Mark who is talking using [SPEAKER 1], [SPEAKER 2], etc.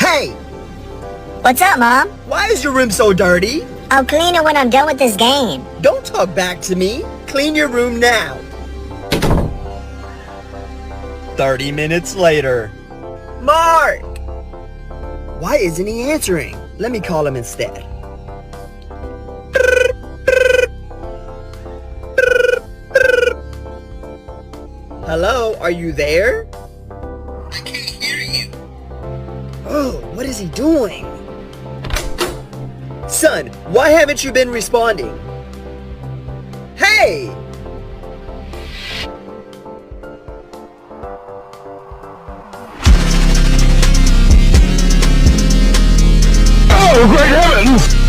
[SPEAKER 1] Hey!
[SPEAKER 2] What's up, Mom?
[SPEAKER 1] Why is your room so dirty?
[SPEAKER 2] I'll clean it when I'm done with this game.
[SPEAKER 1] Don't talk back to me. Clean your room now. 30 minutes later. Mark! Why isn't he answering? Let me call him instead. Hello, are you there?
[SPEAKER 3] I can't hear you.
[SPEAKER 1] Oh, what is he doing? Son, why haven't you been responding? Hey!
[SPEAKER 4] Oh, great heavens!